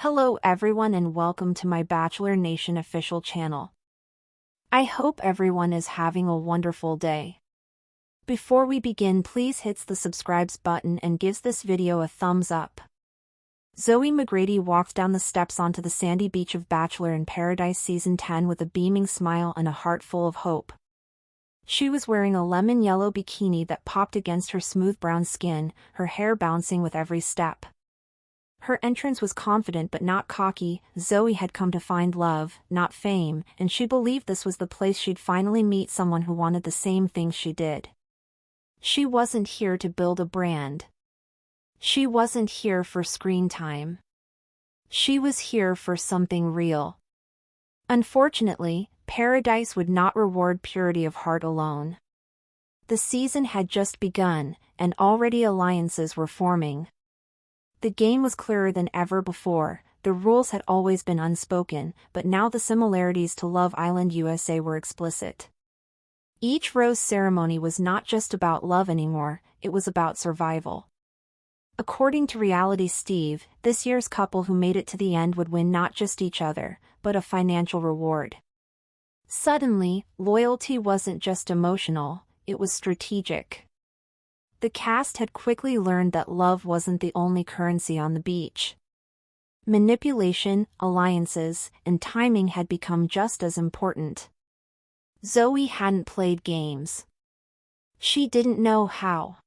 Hello everyone and welcome to my Bachelor Nation official channel. I hope everyone is having a wonderful day. Before we begin, please hit the subscribe button and gives this video a thumbs up. Zoe McGrady walked down the steps onto the sandy beach of Bachelor in Paradise Season 10 with a beaming smile and a heart full of hope. She was wearing a lemon yellow bikini that popped against her smooth brown skin, her hair bouncing with every step. Her entrance was confident but not cocky. Zoe had come to find love, not fame, and she believed this was the place she'd finally meet someone who wanted the same things she did. She wasn't here to build a brand. She wasn't here for screen time. She was here for something real. Unfortunately, Paradise would not reward purity of heart alone. The season had just begun, and already alliances were forming. The game was clearer than ever before. The rules had always been unspoken, but now the similarities to Love Island USA were explicit. Each rose ceremony was not just about love anymore, it was about survival. According to Reality Steve, this year's couple who made it to the end would win not just each other, but a financial reward. Suddenly, loyalty wasn't just emotional, it was strategic. The cast had quickly learned that love wasn't the only currency on the beach. Manipulation, alliances, and timing had become just as important. Zoe hadn't played games. She didn't know how.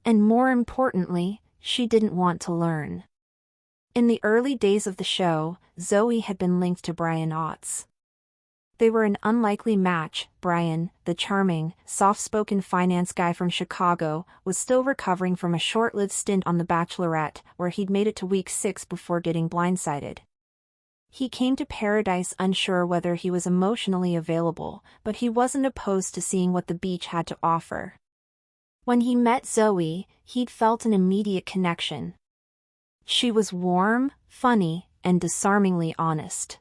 And more importantly, she didn't want to learn. In the early days of the show, Zoe had been linked to Brian Otts. They were an unlikely match. Brian, the charming, soft-spoken finance guy from Chicago, was still recovering from a short-lived stint on The Bachelorette, where he'd made it to week 6 before getting blindsided. He came to Paradise unsure whether he was emotionally available, but he wasn't opposed to seeing what the beach had to offer. When he met Zoe, he'd felt an immediate connection. She was warm, funny, and disarmingly honest.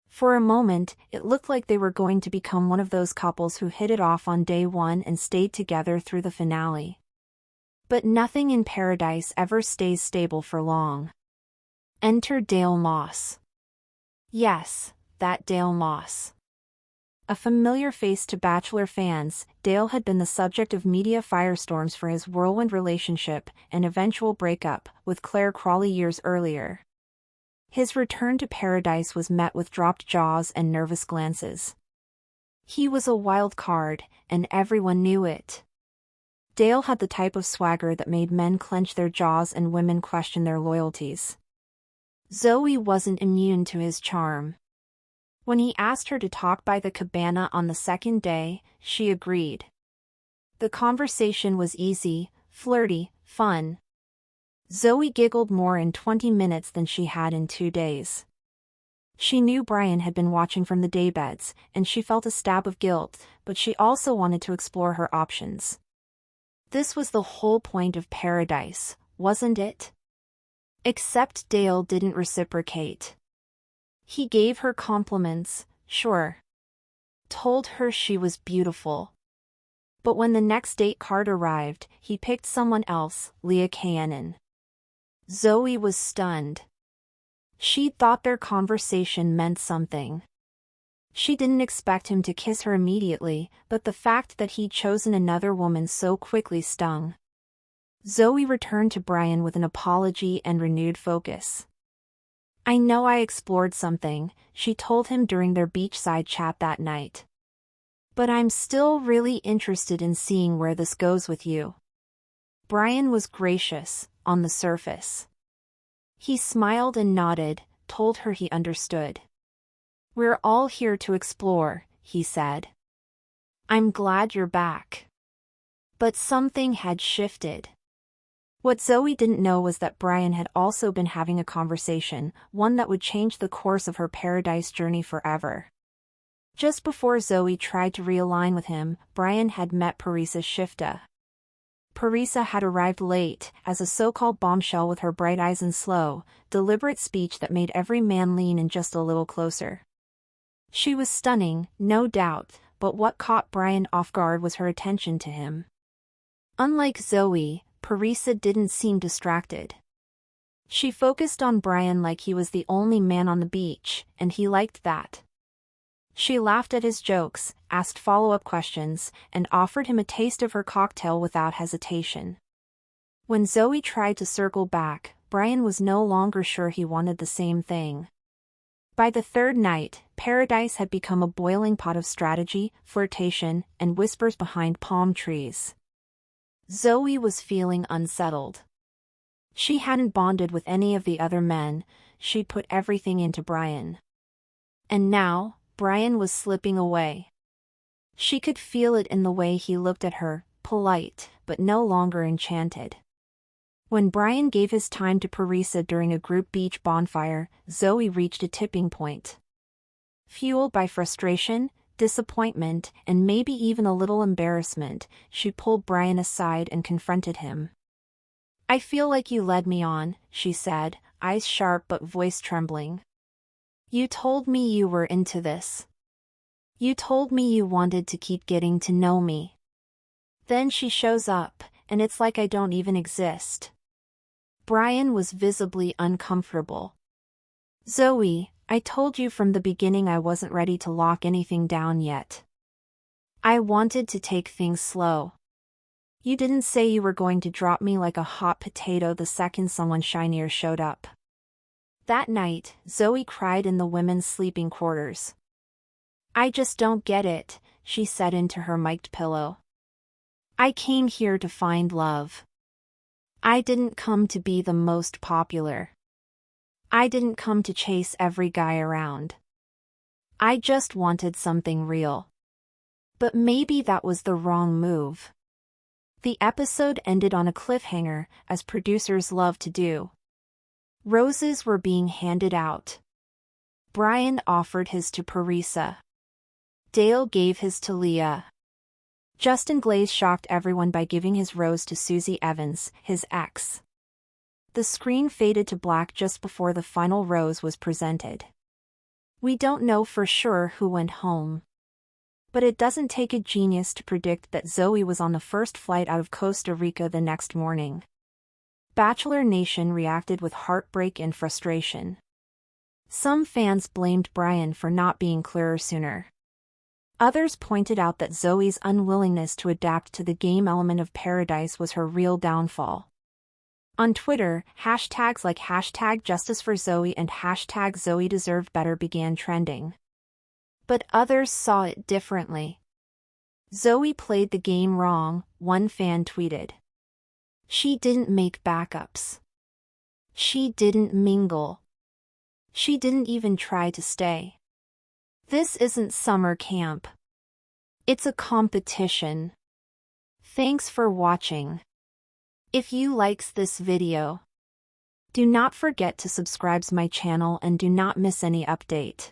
For a moment, it looked like they were going to become one of those couples who hit it off on day one and stayed together through the finale. But nothing in Paradise ever stays stable for long. Enter Dale Moss. Yes, that Dale Moss. A familiar face to Bachelor fans, Dale had been the subject of media firestorms for his whirlwind relationship and eventual breakup with Claire Crawley years earlier. His return to Paradise was met with dropped jaws and nervous glances. He was a wild card, and everyone knew it. Dale had the type of swagger that made men clench their jaws and women question their loyalties. Zoe wasn't immune to his charm. When he asked her to talk by the cabana on the second day, she agreed. The conversation was easy, flirty, fun. Zoe giggled more in 20 minutes than she had in 2 days. She knew Brian had been watching from the daybeds, and she felt a stab of guilt, but she also wanted to explore her options. This was the whole point of Paradise, wasn't it? Except Dale didn't reciprocate. He gave her compliments, sure. Told her she was beautiful. But when the next date card arrived, he picked someone else, Leah Kayanen. Zoe was stunned. She thought their conversation meant something. She didn't expect him to kiss her immediately, but the fact that he'd chosen another woman so quickly stung. Zoe returned to Brian with an apology and renewed focus. "I know I explored something," she told him during their beachside chat that night. "But I'm still really interested in seeing where this goes with you." Brian was gracious, on the surface. He smiled and nodded, told her he understood. "We're all here to explore," he said. "I'm glad you're back." But something had shifted. What Zoe didn't know was that Brian had also been having a conversation, one that would change the course of her Paradise journey forever. Just before Zoe tried to realign with him, Brian had met Parisa Shifta. Parisa had arrived late, as a so-called bombshell with her bright eyes and slow, deliberate speech that made every man lean in just a little closer. She was stunning, no doubt, but what caught Brian off guard was her attention to him. Unlike Zoe, Parisa didn't seem distracted. She focused on Brian like he was the only man on the beach, and he liked that. She laughed at his jokes, asked follow-up questions, and offered him a taste of her cocktail without hesitation. When Zoe tried to circle back, Brian was no longer sure he wanted the same thing. By the third night, Paradise had become a boiling pot of strategy, flirtation, and whispers behind palm trees. Zoe was feeling unsettled. She hadn't bonded with any of the other men, she'd put everything into Brian. And now, Brian was slipping away. She could feel it in the way he looked at her, polite, but no longer enchanted. When Brian gave his time to Parisa during a group beach bonfire, Zoe reached a tipping point. Fueled by frustration, disappointment, and maybe even a little embarrassment, she pulled Brian aside and confronted him. "I feel like you led me on," she said, eyes sharp but voice trembling. "You told me you were into this. You told me you wanted to keep getting to know me. Then she shows up, and it's like I don't even exist." Brian was visibly uncomfortable. "Zoe, I told you from the beginning I wasn't ready to lock anything down yet. I wanted to take things slow. You didn't say you were going to drop me like a hot potato the second someone shinier showed up." That night, Zoe cried in the women's sleeping quarters. "I just don't get it," she said into her mic'd pillow. "I came here to find love. I didn't come to be the most popular. I didn't come to chase every guy around. I just wanted something real." But maybe that was the wrong move. The episode ended on a cliffhanger, as producers love to do. Roses were being handed out. Brian offered his to Parisa. Dale gave his to Leah. Justin Glaze shocked everyone by giving his rose to Susie Evans, his ex. The screen faded to black just before the final rose was presented. We don't know for sure who went home. But it doesn't take a genius to predict that Zoe was on the first flight out of Costa Rica the next morning. Bachelor Nation reacted with heartbreak and frustration. Some fans blamed Brian for not being clearer sooner. Others pointed out that Zoe's unwillingness to adapt to the game element of Paradise was her real downfall. On Twitter, hashtags like #JusticeForZoe and #ZoeDeservedBetter began trending. But others saw it differently. "Zoe played the game wrong," one fan tweeted. "She didn't make backups. She didn't mingle. She didn't even try to stay. This isn't summer camp. It's a competition." Thanks for watching. If you likes this video, do not forget to subscribe to my channel and do not miss any update.